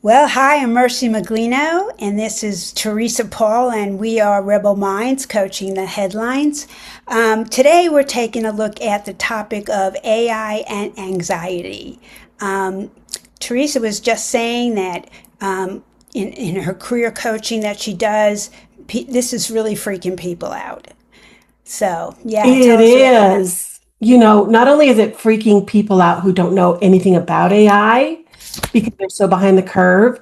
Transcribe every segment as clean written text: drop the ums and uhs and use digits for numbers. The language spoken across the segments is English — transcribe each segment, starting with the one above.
Well, hi, I'm Mercy Miglino, and this is Teresa Paul, and we are Rebel Minds coaching the headlines. Today, we're taking a look at the topic of AI and anxiety. Um, Teresa was just saying that in her career coaching that she does, this is really freaking people out. So, yeah, It tell us about that. is. Not only is it freaking people out who don't know anything about AI because they're so behind the curve,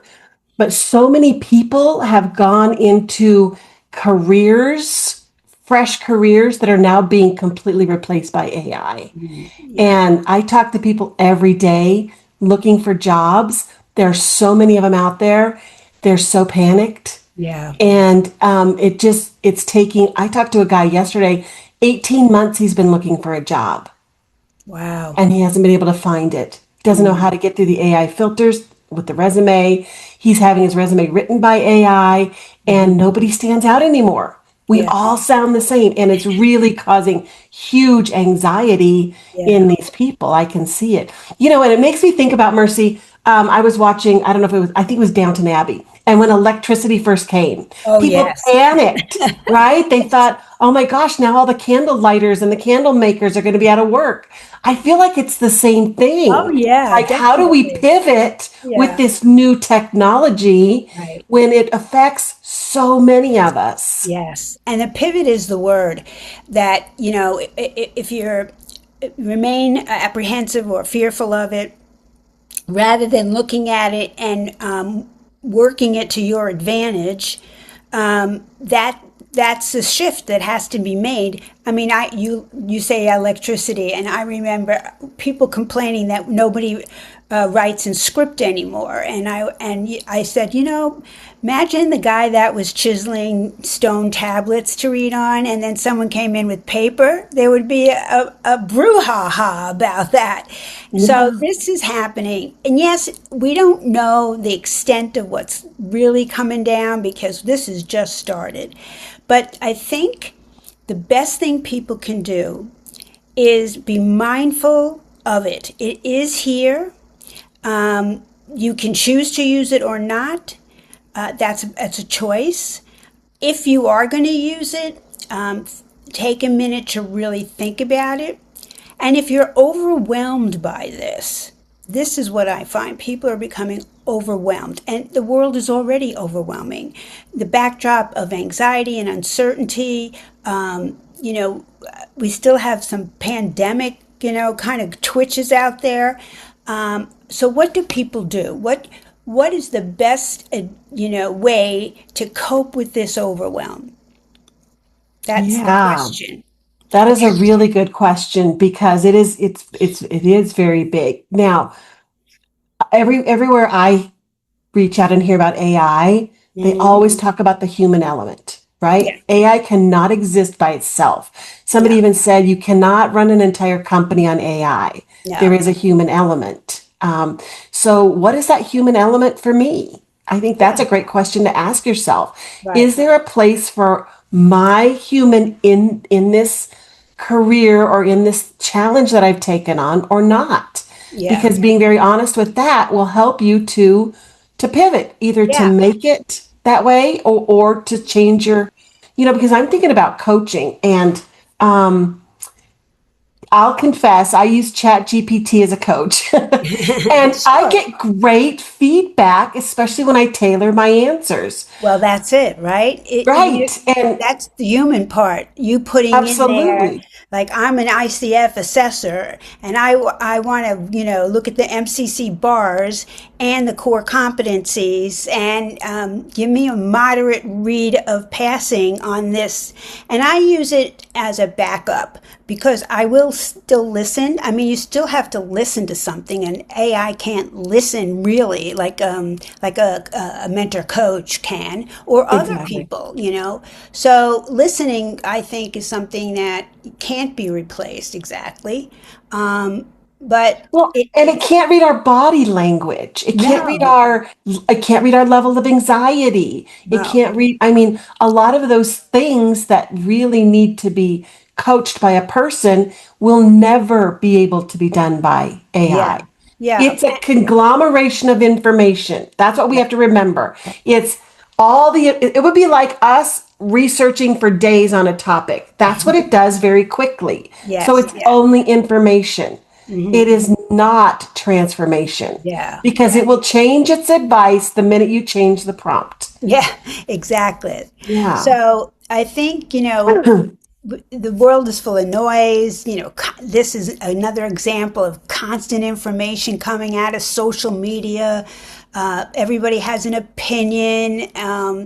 but so many people have gone into careers, fresh careers that are now being completely replaced by AI. Yeah, And I talk to people every day looking for jobs. There are so many of them out there. They're so panicked. yeah. And it's taking, I talked to a guy yesterday, 18 months he's been looking for a job Wow. and he hasn't been able to find it. Doesn't know how to get through the AI filters with the resume. He's having his resume written by AI and nobody stands out anymore. We Yeah, all sound the same and it's really causing huge anxiety yeah. in these people. I can see it. And it makes me think about Mercy. I was watching, I don't know if it was, I think it was Downton Abbey. And when electricity first came, Oh, people yes. panicked, right? They thought, oh my gosh, now all the candle lighters and the candle makers are going to be out of work. I feel like it's the same Oh, thing. yeah, Like, how do we definitely. pivot with Yeah, this new technology right. when it affects so many of us? Yes. And the pivot is the word that, if you're remain apprehensive or fearful of it, rather than looking at it and working it to your advantage, that's a shift that has to be made. I mean, you say electricity, and I remember people complaining that nobody writes in script anymore, and I said, imagine the guy that was chiseling stone tablets to read on, and then someone came in with paper. There would be a brouhaha about that. So Yeah. this is happening, and yes, we don't know the extent of what's really coming down because this has just started. But I think the best thing people can do is be mindful of it. It is here. You can choose to use it or not. That's a choice. If you are going to use it, take a minute to really think about it. And if you're overwhelmed by this is what I find. People are becoming overwhelmed, and the world is already overwhelming. The backdrop of anxiety and uncertainty, we still have some pandemic, kind of twitches out there. So what do people do? What is the best, way to cope with this overwhelm? That's the Yeah. question. That is a really good question because it is very big. Now, everywhere I reach out and hear about AI, they Mhm. always talk about the human element, Yeah, right? AI cannot exist by itself. Somebody no, even said you cannot run an entire company on AI. There no. is a human element. So, what is that human element for me? I think that's Yeah, a great question to ask yourself. right. Is there a place for my human in this career or in this challenge that I've taken on or not? Yeah, Because being very honest with that will help you to pivot, either to yeah. make it that way or to change your, because I'm thinking about coaching and um, I'll confess, I use Chat GPT as a coach. And I Sure. get great feedback, especially when I tailor my answers. Well, that's it, right? Right. And That's the human part. You putting in there, absolutely. like I'm an ICF assessor, and I want to, look at the MCC bars and the core competencies, and give me a moderate read of passing on this. And I use it as a backup because I will still listen. I mean, you still have to listen to something, and AI can't listen really like a mentor coach can or other Exactly. people. So listening, I think, is something that can't be replaced exactly. But Well, and it can't read our body language. no, It can't read our level of anxiety. It no, can't read, I mean, a lot of those things that really need to be coached by a person will never be able to be done by AI. yeah, Yeah. It's a conglomeration of information. That's what we have to remember. It's it would be like us researching for days on a topic. That's what it does very quickly. So Yes. it's only information. It Hmm. is not transformation Yeah. because Yeah. it will change its advice the minute you change the prompt. Yeah. Exactly. Yeah. So I think, the world is full of noise. This is another example of constant information coming out of social media. Everybody has an opinion.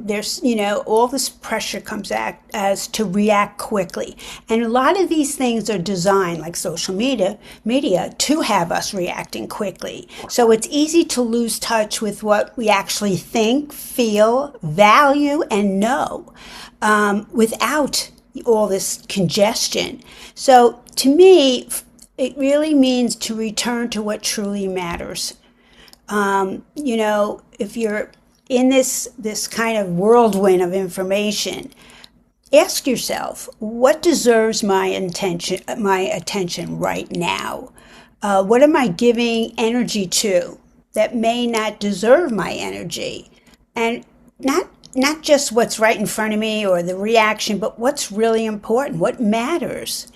There's, all this pressure comes at as to react quickly. And a lot of these things are designed, like social media, to have us reacting quickly. So it's easy to lose touch with what we actually think, feel, value, and know without all this congestion. So to me, it really means to return to what truly matters. If you're in this kind of whirlwind of information, ask yourself, what deserves my attention right now? What am I giving energy to that may not deserve my energy? And not just what's right in front of me or the reaction, but what's really important, what matters.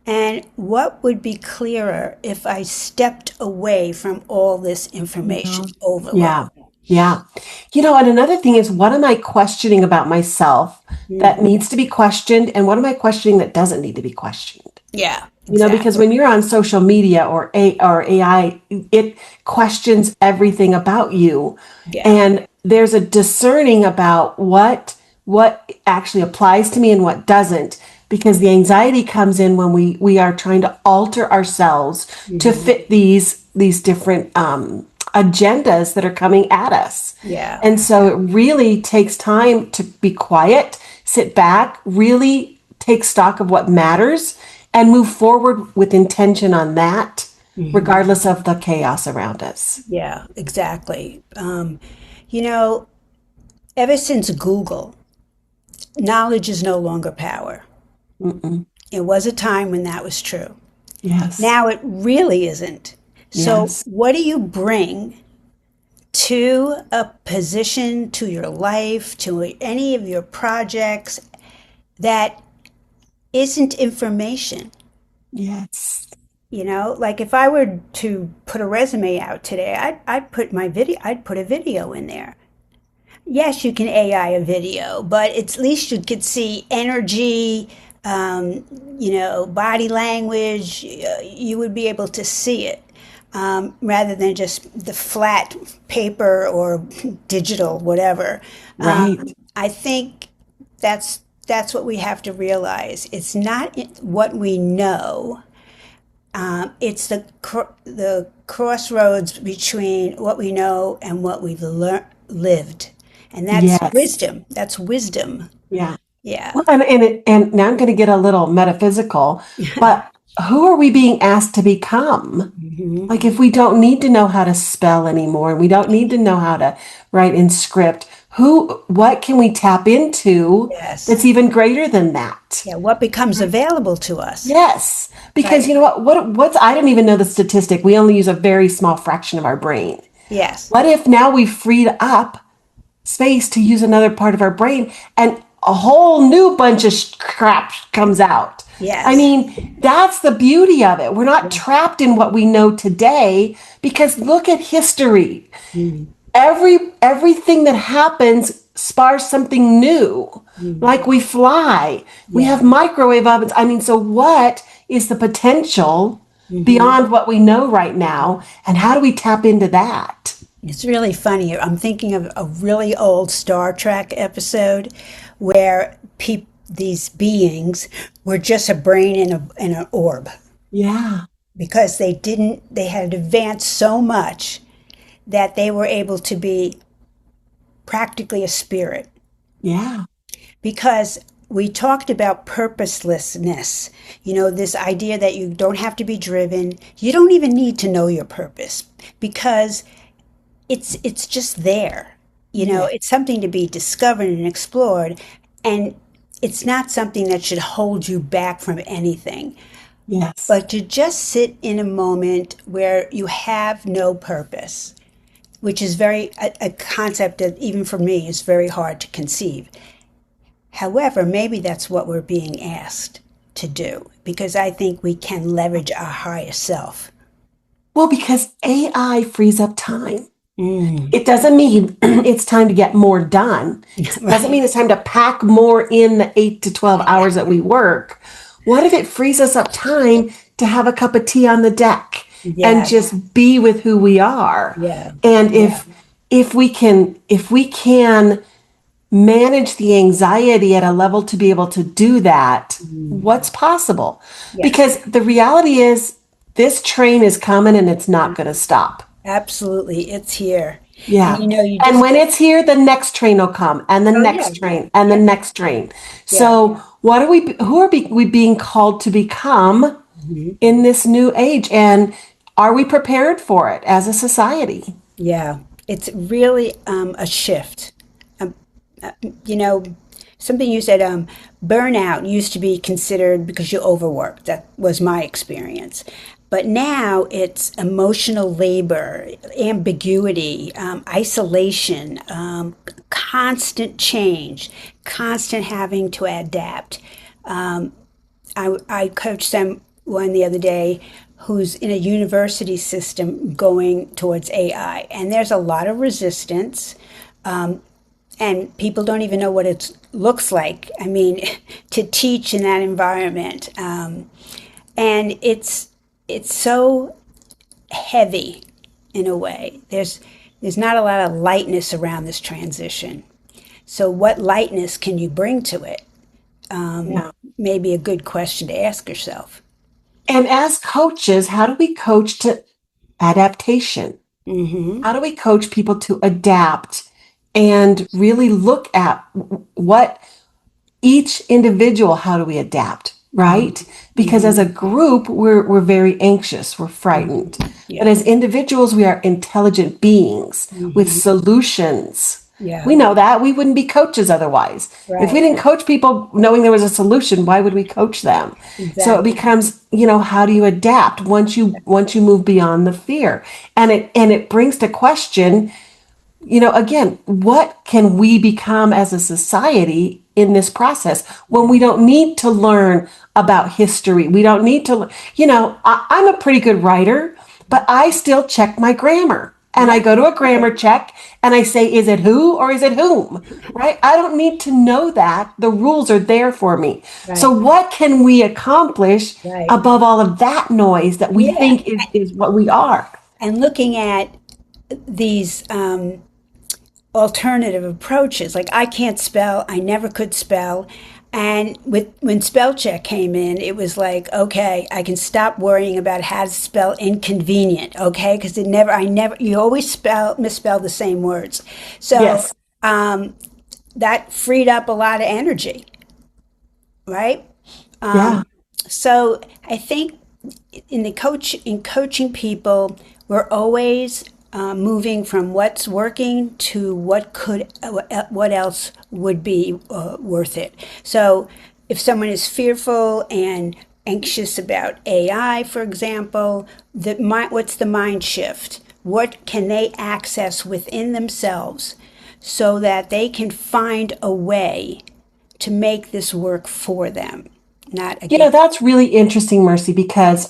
And what would be clearer if I stepped away from all this information overload? Yeah. Yeah. And another thing is, what am I questioning about myself that Mhm. needs to be questioned? And what am I questioning that doesn't need to be questioned? Yeah, Because exactly. when you're on social media or AI, it questions everything about you. Yeah. And there's a discerning about what actually applies to me and what doesn't, because the anxiety comes in when we are trying to alter ourselves to Hmm. fit these different agendas that are coming at us. Yeah. And so it really takes time to be quiet, sit back, really take stock of what matters, and move forward with intention on that, Hmm. regardless of the chaos around us. Yeah, exactly. You know, ever since Google, knowledge is no longer power. Mm-mm. It was a time when that was true. Yes. Now it really isn't. So, Yes. what do you bring to a position, to your life, to any of your projects that isn't information? Yes. Like if I were to put a resume out today, I'd put a video in there. Yes, you can AI a video, but at least you could see energy, body language. You would be able to see it rather than just the flat paper or digital, whatever. Right. I think that's what we have to realize. It's not what we know. It's the crossroads between what we know and what we've lived, and that's Yes. wisdom. That's wisdom. Yeah. Yeah. Well, and now I'm going to get a little metaphysical, but who are we being asked to become? Hmm. Like, if we don't need to know how to spell anymore, and we don't need to know how to write in script, what can we tap into Yes. that's even greater than that? Yeah. What becomes available to us? Yes, because Right. you know what's I don't even know the statistic. We only use a very small fraction of our brain. Yes. What if now we've freed up space to use another part of our brain and a whole new bunch of crap comes out? I Yes. mean, that's the beauty of it. We're not Yeah. trapped in what we know today because look at history. Mm. Everything that happens spars something new. Mm. Like we fly, we Yeah. have microwave ovens. I mean, so what is the potential Hmm. beyond what we know right now? And how do we tap into that? It's really funny. I'm thinking of a really old Star Trek episode where these beings were just a brain in an orb Yeah, because they had advanced so much that they were able to be practically a spirit. yeah, Because we talked about purposelessness, this idea that you don't have to be driven, you don't even need to know your purpose because it's just there. yeah, It's something to be discovered and explored, and it's not something that should hold you back from anything. Yes. but to just sit in a moment where you have no purpose, which is a concept that even for me is very hard to conceive. However, maybe that's what we're being asked to do because I think we can leverage our higher self. Well, because AI frees up time. Mm, It doesn't mean it's time to get more done. It doesn't right. mean it's time to pack more in the 8 to 12 hours that we work. What if it frees us up time to have a cup of tea on the deck and Yes. just be with who we are? Yeah. And if we can manage the anxiety at a level to be able to do that, Mm, what's possible? yes. Because the reality is this train is coming and it's not going to stop. Absolutely. It's here. And Yeah. you know, you And just, when it's here, the next train will come and the oh, yeah. next train and the Yep. next train. Yeah. So, what are we being called to become Mhm. in this new age? And are we prepared for it as a society? Yeah. It's really a shift. Um, you know, something you said, burnout used to be considered because you overworked. That was my experience. But now it's emotional labor, ambiguity, isolation, constant change, constant having to adapt. I coached someone the other day who's in a university system going towards AI, and there's a lot of resistance, and people don't even know what it looks like. I mean, to teach in that environment, and it's so heavy in a way. There's not a lot of lightness around this transition. So, what lightness can you bring to it? Yeah. Maybe a good question to ask yourself. And as coaches, how do we coach to adaptation? Hmm. How do we coach people to adapt and really look at what each individual, how do we adapt, Hmm. right? Because as a Hmm. group, we're very anxious, we're frightened. But Yeah. as individuals, we are intelligent beings with Hmm. solutions. Yeah. We know that. We wouldn't be coaches otherwise. If we Right. didn't coach people knowing there was a solution, why would we coach them? So it Exactly. becomes, how do you adapt once you move beyond the fear? And it brings to question, again, what can we become as a society in this process when Yeah. we don't need to learn about history? We don't need to, I'm a pretty good writer, but I still check my grammar. And I Yep. go to a Okay. grammar check and I say, is it who or is it whom? Right? I don't need to know that. The rules are there for me. So, Right. what can we accomplish Right. above all of that noise that we Yeah. think is what we are? And looking at these alternative approaches, like I can't spell, I never could spell. And when spell check came in, it was like, okay, I can stop worrying about how to spell inconvenient, okay? Because you always misspell the same words. So Yes. that freed up a lot of energy, right? Yeah. So I think in coaching people, we're always moving from what's working to what else would be worth it. So if someone is fearful and anxious about AI, for example, what's the mind shift? What can they access within themselves so that they can find a way to make this work for them, not again? That's really interesting, Mercy, because,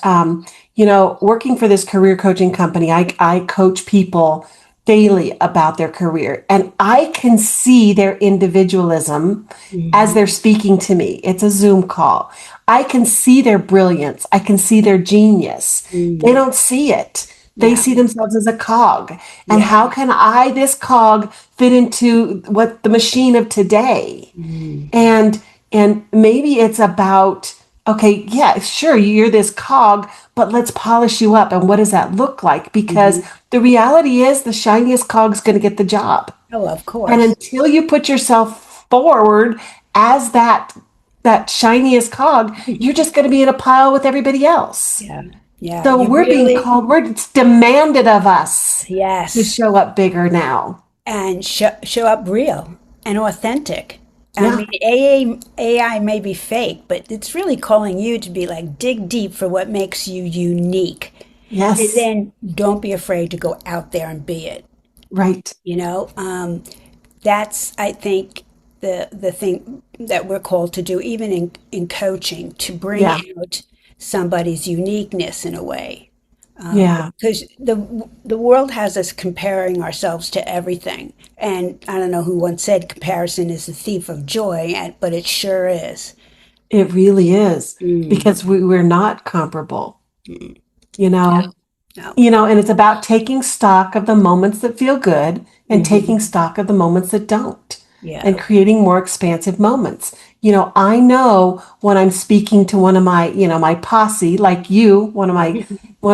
working for this career coaching company, I coach people daily about their career, and I can see their individualism as they're Mhm. speaking to me. It's a Zoom call. I can see their brilliance. I can see their genius. They Mm. don't see it. They Yeah. see themselves as a cog. And Yeah. how can this cog, fit into what the machine of today? Mm. And maybe it's about, okay, yeah, sure, you're this cog, but let's polish you up. And what does that look like? Because Mhm. the reality is the shiniest cog's going to get the job. Oh, of And course. until you put yourself forward as that shiniest cog, you're just going to be in a pile with everybody else. Yeah. Yeah. So You we're being really, called, it's demanded of us to yes. show up bigger now. And show up real and authentic. I Yeah. mean, AI may be fake, but it's really calling you to be like, dig deep for what makes you unique. And Yes. then don't be afraid to go out there and be it. Right. You know, that's, I think, the thing that we're called to do, even in coaching, to bring Yeah. out somebody's uniqueness in a way. Yeah. Because the world has us comparing ourselves to everything, and I don't know who once said comparison is the thief of joy, but it sure is. It really is Mm, because we're not comparable, mm, you know. no, no. And it's about taking stock of the moments that feel good and taking Hmm. stock of the moments that don't and Yeah. creating more expansive moments. I know when I'm speaking to one of my, my posse, like you, one of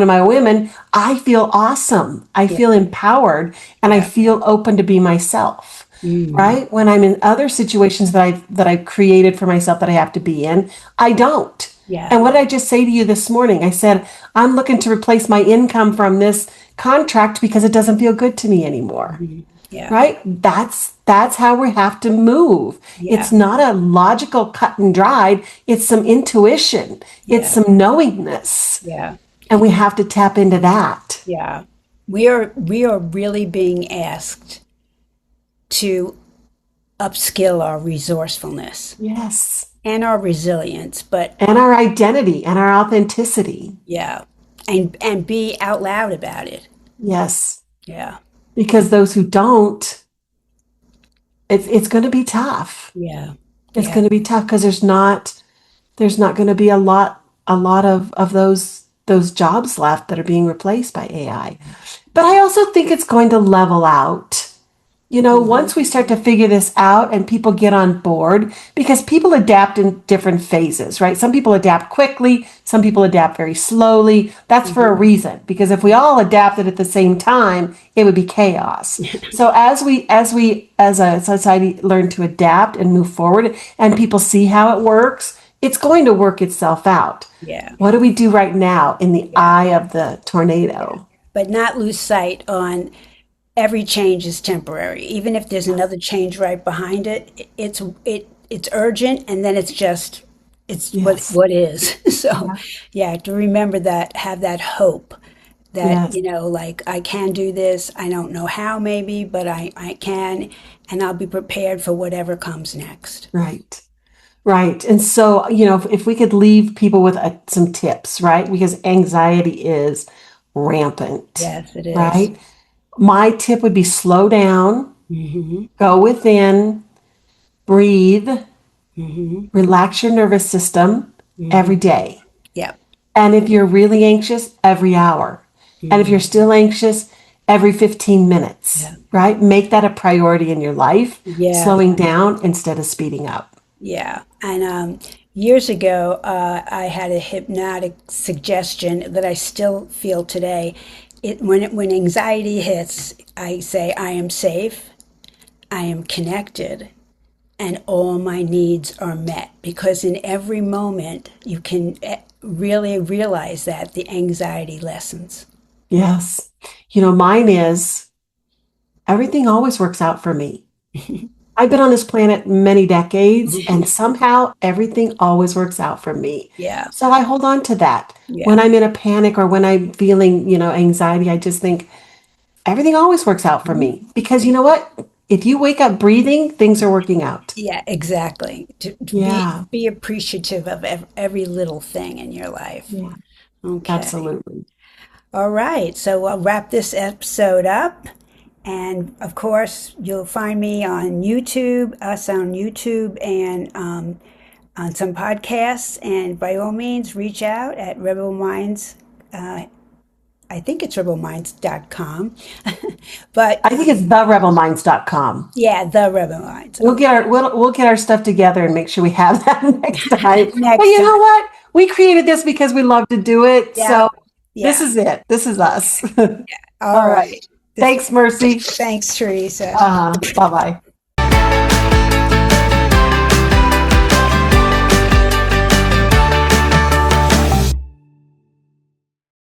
my women, I feel awesome. I Yeah. feel empowered and I Yeah. feel open to be myself. Mm. Right? When I'm in other situations that I've created for myself that I have to be in, I don't. Yeah. And what did I just say to you this morning? I said, I'm looking to replace my income from this contract because it doesn't feel good to me anymore. Hmm. Yeah. Right? That's how we have to move. It's Yeah. not a logical cut and dried, it's some intuition. It's Yeah. some knowingness. Yeah. And we have to tap into that. Yeah. We are really being asked to upskill our resourcefulness Yes. and our resilience, but And our identity and our authenticity. yeah, and be out loud about it. Yes. Yeah. Because those who don't, it's going to be tough. Yeah. It's Yeah. going to be tough because there's not going to be a lot of those jobs left that are being replaced by AI. But I also think it's going to level out. Hmm. Once we start to figure this out and people get on board, because people adapt in different phases, right? Some people adapt quickly, some people adapt very slowly. That's for a Hmm. reason, because if we all adapted at the same time, it would be chaos. So as a society learn to adapt and move forward and people see how it works, it's going to work itself out. Yeah. What do we do right now in the Yeah. eye of the Yeah. tornado? But not lose sight on every change is temporary. Even if there's another change right behind it, it's urgent, and then it's Yes. what is. So, Yeah. yeah, to remember that, have that hope that, Yes. like, I can do this. I don't know how, maybe, but I can, and I'll be prepared for whatever comes next. Right. Right. And so, if we could leave people with some tips, right? Because anxiety is rampant, Yes, it is. right? My tip would be slow down, Hmm. go within, breathe, Hmm. relax your nervous system every Hmm. day. Yep. And if you're really anxious, every hour. And if you're Hmm. still anxious, every 15 minutes, Yeah. right? Make that a priority in your life, Yeah. slowing down instead of speeding up. Yeah, and years ago, I had a hypnotic suggestion that I still feel today. When anxiety hits, I say, I am safe, I am connected, and all my needs are met. Because in every moment, you can really realize that the anxiety lessens. Yes. Mine is everything always works out for me. I've been on this planet many decades, and somehow everything always works out for me. Yeah, So I hold on to that. When yeah, I'm in a panic or when I'm feeling, anxiety, I just think everything always works out for me. Because you know what? If you wake up breathing, things are working out. yeah, exactly. To Yeah. be appreciative of every little thing in your life. Yeah. Okay. Absolutely. All right, so I'll wrap this episode up. And of course, you'll find me on YouTube, us on YouTube, and on some podcasts. And by all means, reach out at Rebel Minds. I think it's rebelminds.com. But I think it's therebelminds.com. yeah, the Rebel Minds. Okay. We'll get our stuff together and make sure we have that next time. But Next you time. know what? We created this because we love to do it. Yeah, So this yeah. is it. This is us. All All right. right. This, Thanks, Mercy. thanks, Teresa. Bye bye.